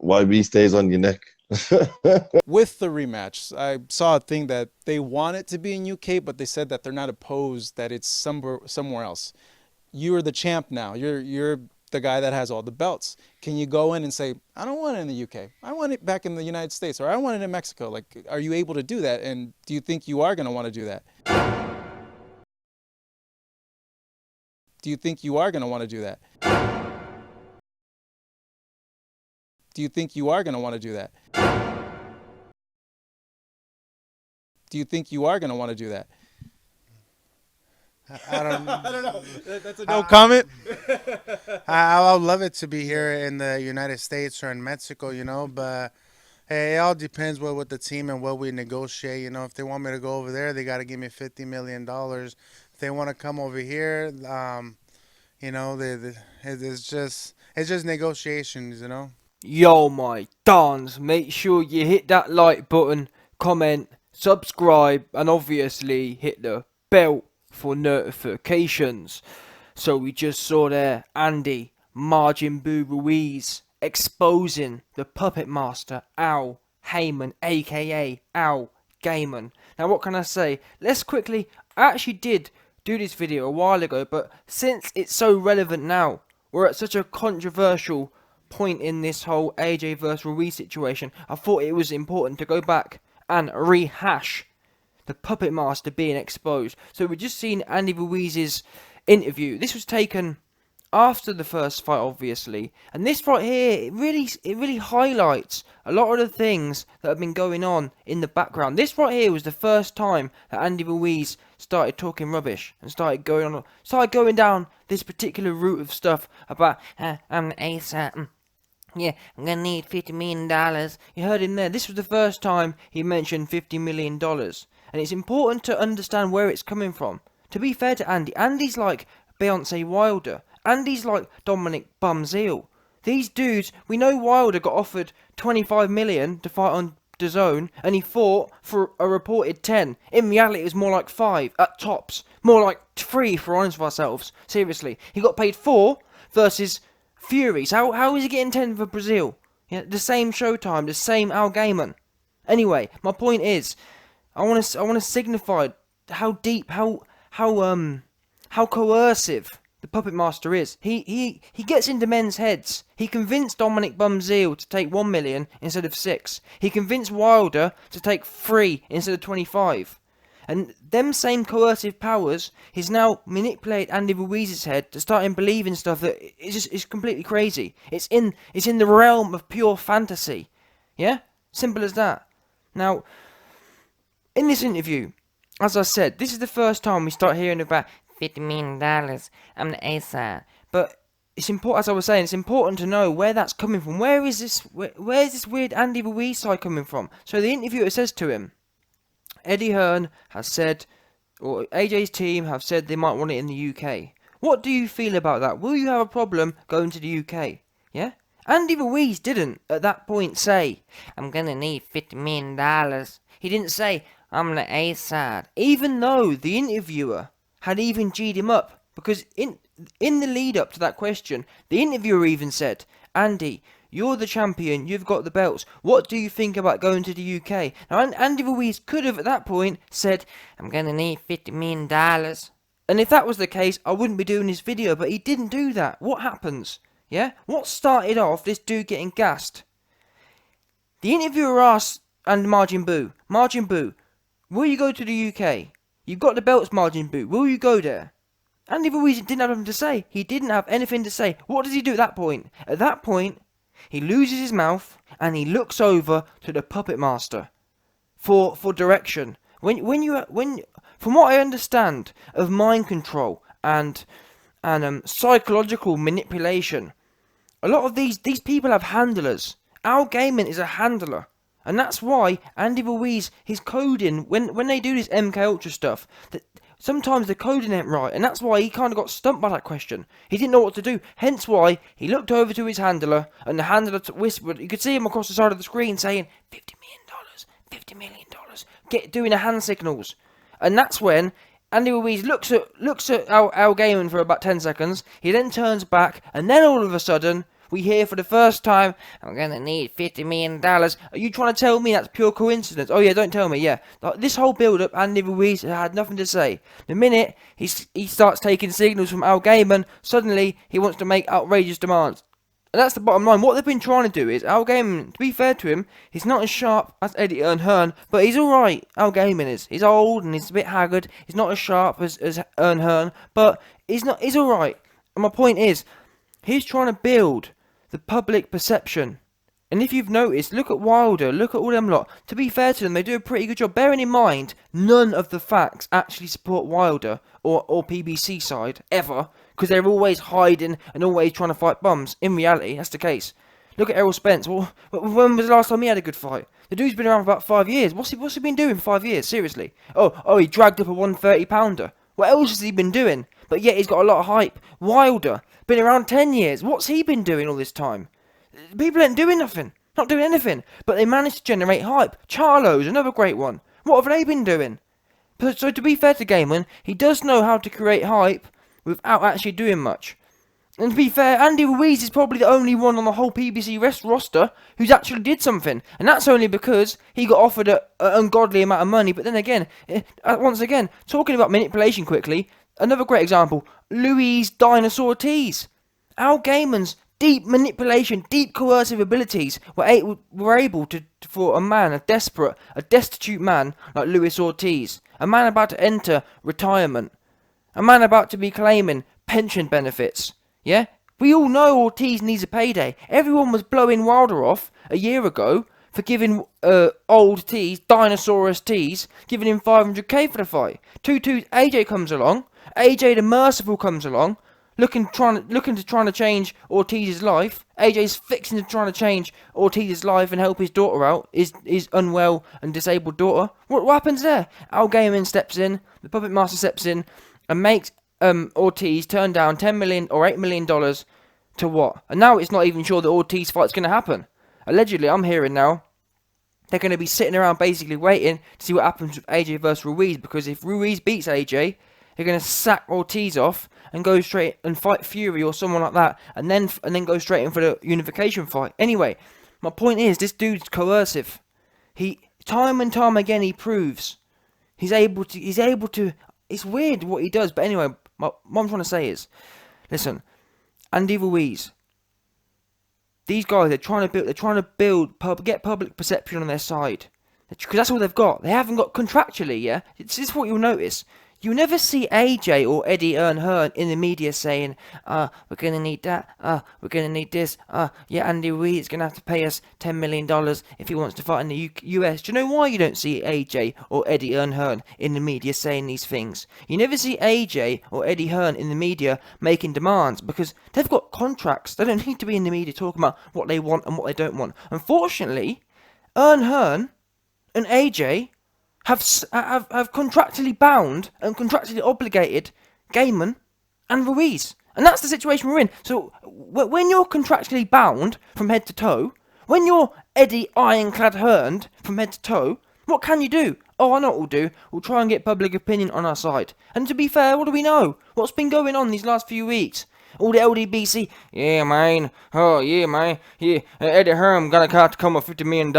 YB stays on your neck. With the rematch, I saw a thing that they want it to be in UK, but they said that they're not opposed, that it's somewhere else. You are the champ now. You're the guy that has all the belts. Can you go in and say, I don't want it in the UK. I want it back in the United States, or I want it in Mexico? Like, are you able to do that? And do you think you are going to want to do that? Do you think you are going to want to do that? Do you think you are going to want to do that? Do you think you are going to want to do that? I don't. I don't know. That's a no I, comment. I would love it to be here in the United States or in Mexico, but hey, it all depends with the team and what we negotiate. If they want me to go over there, they got to give me $50 million. If they want to come over here, it's just negotiations. Yo, my dons, make sure you hit that like button, comment, subscribe, and obviously hit the bell for notifications. So we just saw there Andy Margin Boo Ruiz exposing the puppet master Al Haymon, aka Al Gaiman. Now what can I say? Let's quickly, I actually did do this video a while ago, but since it's so relevant now, we're at such a controversial point in this whole AJ versus Ruiz situation, I thought it was important to go back and rehash the puppet master being exposed. So we've just seen Andy Ruiz's interview. This was taken after the first fight, obviously, and this right here, it really highlights a lot of the things that have been going on in the background. This right here was the first time that Andy Ruiz started talking rubbish and started going down this particular route of stuff about I'm the ace. Yeah, I'm gonna need $50 million. You heard him there. This was the first time he mentioned $50 million, and it's important to understand where it's coming from. To be fair to Andy, Andy's like Beyonce Wilder. Andy's like Dominic Bumzeel. These dudes, we know Wilder got offered 25 million to fight on DAZN, and he fought for a reported 10. In reality, it was more like 5 at tops, more like 3 for honest with ourselves. Seriously, he got paid 4 versus Furies. How is he getting 10 for Brazil? Yeah, the same Showtime, the same Al Gaiman. Anyway, my point is, I want to signify how deep, how coercive the puppet master is. He gets into men's heads. He convinced Dominic Bumzeel to take 1 million instead of 6. He convinced Wilder to take 3 instead of 25. And them same coercive powers, he's now manipulated Andy Ruiz's head to start him believing stuff that is completely crazy. It's in the realm of pure fantasy. Yeah? Simple as that. Now, in this interview, as I said, this is the first time we start hearing about $50 million. I'm the A side. But it's important, as I was saying, it's important to know where that's coming from. Where is this weird Andy Ruiz side coming from? So the interviewer says to him, Eddie Hearn has said, or AJ's team have said they might want it in the UK. What do you feel about that? Will you have a problem going to the UK? Yeah? Andy Ruiz didn't, at that point, say, I'm gonna need $50 million. He didn't say, I'm the A side. Even though the interviewer had even G'd him up. Because in the lead up to that question, the interviewer even said, Andy, you're the champion, you've got the belts. What do you think about going to the UK? Now, Andy Ruiz could have, at that point, said, I'm going to need $50 million. And if that was the case, I wouldn't be doing this video, but he didn't do that. What happens? Yeah? What started off this dude getting gassed? The interviewer asked and Margin Boo, will you go to the UK? You've got the belts, Margin Boo. Will you go there? Andy Ruiz didn't have anything to say. He didn't have anything to say. What does he do at that point? At that point, he loses his mouth and he looks over to the puppet master for direction. From what I understand of mind control and psychological manipulation, a lot of these people have handlers. Al Gaiman is a handler. And that's why Andy Ruiz, his coding, when they do this MK Ultra stuff, that sometimes the coding ain't right, and that's why he kind of got stumped by that question. He didn't know what to do, hence why he looked over to his handler, and the handler whispered, you could see him across the side of the screen saying, $50 million, $50 million, doing the hand signals. And that's when Andy Ruiz looks at Al Gaiman for about 10 seconds, he then turns back, and then all of a sudden, we hear for the first time, I'm going to need $50 million. Are you trying to tell me that's pure coincidence? Oh yeah, don't tell me, yeah. This whole build-up, Andy Ruiz had nothing to say. The minute he starts taking signals from Al Heyman, suddenly he wants to make outrageous demands. And that's the bottom line. What they've been trying to do is, Al Heyman, to be fair to him, he's not as sharp as Eddie Hearn, but he's alright. Al Heyman is. He's old and he's a bit haggard. He's not as sharp as Hearn, but he's alright. And my point is, he's trying to build the public perception. And if you've noticed, look at Wilder, look at all them lot. To be fair to them, they do a pretty good job. Bearing in mind, none of the facts actually support Wilder or PBC side, ever. Because they're always hiding and always trying to fight bums. In reality, that's the case. Look at Errol Spence. Well, when was the last time he had a good fight? The dude's been around for about 5 years. What's he been doing for 5 years? Seriously. Oh, he dragged up a 130-pounder. What else has he been doing? But yet he's got a lot of hype. Wilder, been around 10 years. What's he been doing all this time? People ain't doing nothing. Not doing anything. But they managed to generate hype. Charlo's another great one. What have they been doing? So to be fair to Gaiman, he does know how to create hype without actually doing much. And to be fair, Andy Ruiz is probably the only one on the whole PBC roster who's actually did something. And that's only because he got offered an ungodly amount of money. But then again, once again, talking about manipulation quickly, another great example, Ruiz Dinosaur Tease. Al Heyman's deep manipulation, deep coercive abilities were able to, for a man, a destitute man like Luis Ortiz, a man about to enter retirement, a man about to be claiming pension benefits. Yeah? We all know Ortiz needs a payday. Everyone was blowing Wilder off a year ago for giving old Tease, Dinosaurus Tease, giving him $500k for the fight. 2-2, AJ comes along. AJ the Merciful comes along, trying to change Ortiz's life. AJ's fixing to trying to change Ortiz's life and help his daughter out, his unwell and disabled daughter. What happens there? Al Heyman steps in, the puppet master steps in, and makes Ortiz turn down $10 million or $8 million to what? And now it's not even sure that Ortiz fight's going to happen. Allegedly, I'm hearing now, they're going to be sitting around basically waiting to see what happens with AJ versus Ruiz, because if Ruiz beats AJ, they're going to sack Ortiz off and go straight and fight Fury or someone like that, and then go straight in for the unification fight. Anyway, my point is, this dude's coercive. He time and time again he proves he's able to. It's weird what he does, but anyway, what I'm trying to say is, listen, Andy Ruiz, these guys, they're trying to get public perception on their side, because that's all they've got. They haven't got contractually, yeah. This is what you'll notice. You never see AJ or Eddie Hearn in the media saying, we're going to need that, we're going to need this, yeah, Andy Ruiz is going to have to pay us $10 million if he wants to fight in the US. Do you know why you don't see AJ or Eddie Hearn in the media saying these things? You never see AJ or Eddie Hearn in the media making demands, because they've got contracts. They don't need to be in the media talking about what they want and what they don't want. Unfortunately, Hearn and AJ have contractually bound and contractually obligated Gaiman and Ruiz. And that's the situation we're in. So when you're contractually bound from head to toe, when you're Eddie Ironclad Hearn from head to toe, what can you do? Oh, I know what we'll do. We'll try and get public opinion on our side. And to be fair, what do we know? What's been going on these last few weeks? All the LDBC, yeah, man. Oh, yeah, man. Yeah, Eddie Hearn gonna have to come with $50 million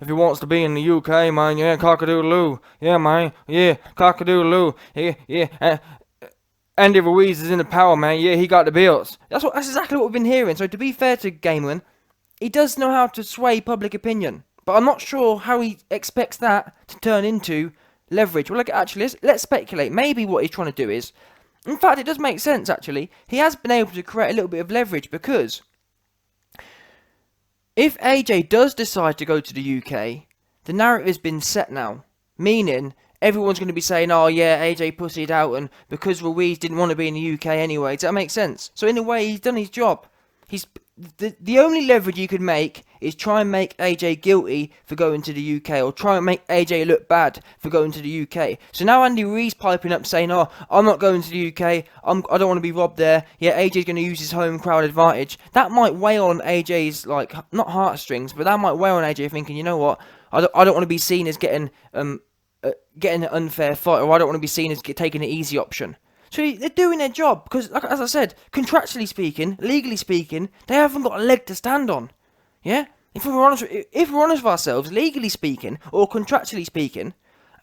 if he wants to be in the UK, man. Yeah, cock-a-doodle-oo. Yeah, man. Yeah, cock-a-doodle-oo. Yeah. Andy Ruiz is in the power, man. Yeah, he got the bills. That's exactly what we've been hearing. So to be fair to Gaiman, he does know how to sway public opinion. But I'm not sure how he expects that to turn into leverage. Well, actually, let's speculate. Maybe what he's trying to do is, in fact, it does make sense, actually. He has been able to create a little bit of leverage, because if AJ does decide to go to the UK, the narrative has been set now. Meaning, everyone's going to be saying, oh yeah, AJ pussied out, and because Ruiz didn't want to be in the UK anyway. Does that make sense? So in a way, he's done his job. The only leverage you could make is try and make AJ guilty for going to the UK, or try and make AJ look bad for going to the UK. So now Andy Ruiz piping up saying, oh, I'm not going to the UK, I don't want to be robbed there, yeah, AJ's going to use his home crowd advantage. That might weigh on AJ's, not heartstrings, but that might weigh on AJ thinking, you know what, I don't want to be seen as getting an unfair fight, or I don't want to be seen as taking an easy option. So they're doing their job because, like, as I said, contractually speaking, legally speaking, they haven't got a leg to stand on. Yeah? If we're honest with ourselves, legally speaking, or contractually speaking,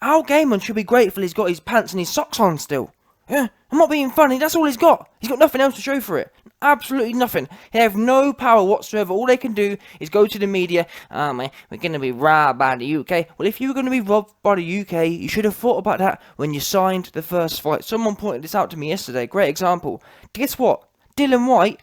Al Gaiman should be grateful he's got his pants and his socks on still. Yeah? I'm not being funny, that's all he's got. He's got nothing else to show for it. Absolutely nothing. They have no power whatsoever. All they can do is go to the media. Man, we're going to be robbed by the UK. Well, if you were going to be robbed by the UK, you should have thought about that when you signed the first fight. Someone pointed this out to me yesterday. Great example. Guess what? Dylan White,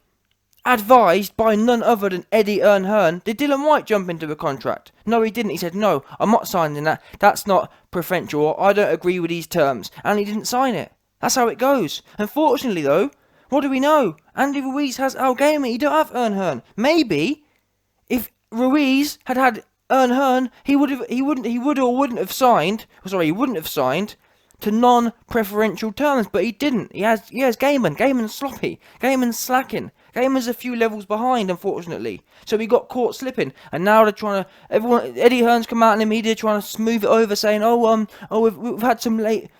advised by none other than Eddie Hearn. Did Dylan White jump into a contract? No, he didn't. He said, no, I'm not signing that. That's not preferential. Or I don't agree with these terms. And he didn't sign it. That's how it goes. Unfortunately, though, what do we know? Andy Ruiz has Al Gaiman. He don't have Hearn. Maybe if Ruiz had Hearn, he wouldn't have signed. Sorry, he wouldn't have signed to non-preferential terms. But he didn't. He has Gaiman. Gaiman's sloppy. Gaiman's slacking. Gaiman's a few levels behind, unfortunately. So he got caught slipping, and now they're trying to. Eddie Hearn's come out in the media trying to smooth it over, saying, we've had some late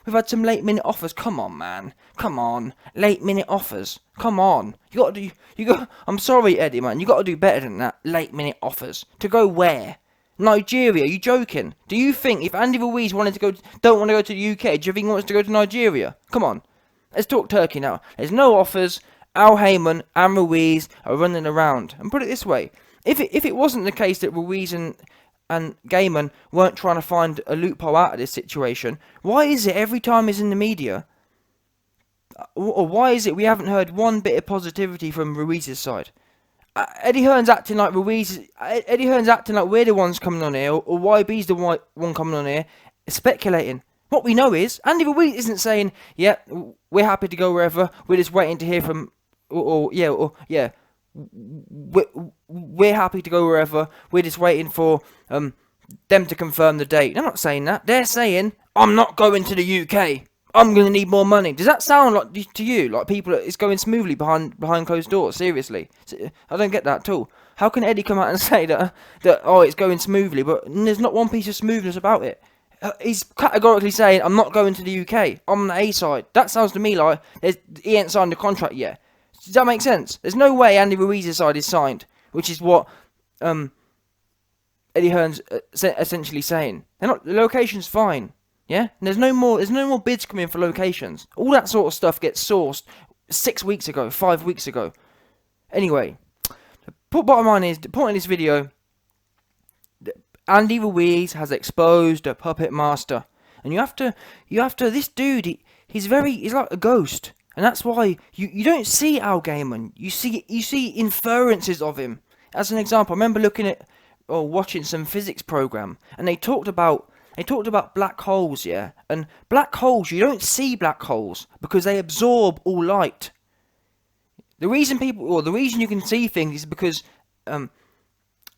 minute offers. Come on, man. Come on, late minute offers. Come on. I'm sorry, Eddie, man. You got to do better than that. Late minute offers to go where? Nigeria? Are you joking? Do you think if Andy Ruiz don't want to go to the UK, do you think he wants to go to Nigeria? Come on. Let's talk Turkey now. There's no offers. Al Haymon and Ruiz are running around. And put it this way, if it wasn't the case that Ruiz and Gaiman weren't trying to find a loophole out of this situation, why is it every time he's in the media, or why is it we haven't heard one bit of positivity from Ruiz's side? Eddie Hearn's acting like we're the ones coming on here, or YB's the one coming on here, speculating. What we know is, Andy Ruiz isn't saying, yeah, we're happy to go wherever, we're just waiting to hear from, we're happy to go wherever, we're just waiting for them to confirm the date. They're not saying that. They're saying, I'm not going to the UK. I'm going to need more money. Does that sound like to you like people it's going smoothly behind closed doors? Seriously, I don't get that at all. How can Eddie come out and say that it's going smoothly, but there's not one piece of smoothness about it? He's categorically saying, I'm not going to the UK. I'm on the A side. That sounds to me like he ain't signed the contract yet. Does that make sense? There's no way Andy Ruiz's side is signed, which is what Eddie Hearn's essentially saying. The location's fine. Yeah? And there's no more bids coming for locations. All that sort of stuff gets sourced 6 weeks ago, 5 weeks ago. Anyway, the bottom line is, the point of this video, Andy Ruiz has exposed a puppet master. And you have to, this dude, he's like a ghost. And that's why you don't see Al Gaiman. You see inferences of him. As an example, I remember watching some physics program, and they talked about black holes, yeah? And black holes, you don't see black holes because they absorb all light. The reason you can see things is because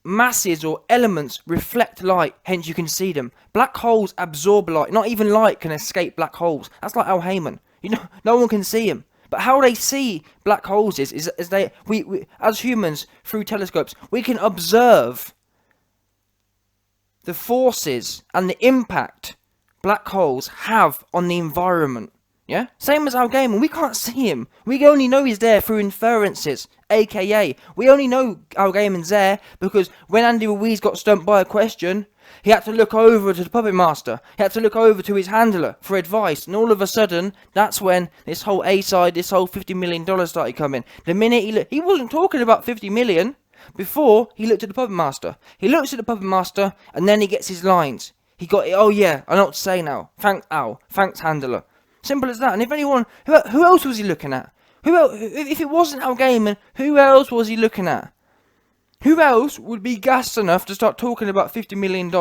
masses or elements reflect light, hence you can see them. Black holes absorb light. Not even light can escape black holes. That's like Al Haymon. No one can see him. But how they see black holes is we as humans through telescopes, we can observe the forces and the impact black holes have on the environment. Yeah? Same as Al Gaiman. We can't see him. We only know he's there through inferences. AKA, we only know Al Gaiman's there because when Andy Ruiz got stumped by a question, he had to look over to the puppet master. He had to look over to his handler for advice. And all of a sudden, that's when this whole A-side, this whole $50 million started coming. The minute he wasn't talking about 50 million. Before, he looked at the puppet master. He looks at the puppet master, and then he gets his lines. He got, oh yeah, I know what to say now. Thanks, Al. Thanks, handler. Simple as that. And if anyone, who else was he looking at? Who else, if it wasn't Al Gaiman, who else was he looking at? Who else would be gassed enough to start talking about $50 million?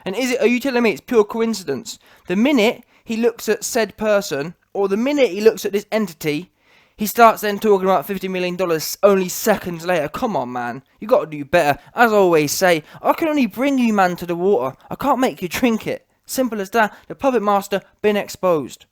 And are you telling me it's pure coincidence? The minute he looks at said person, or the minute he looks at this entity, he starts then talking about $50 million only seconds later. Come on, man. You got to do better. As I always say, I can only bring you, man, to the water. I can't make you drink it. Simple as that. The puppet master been exposed.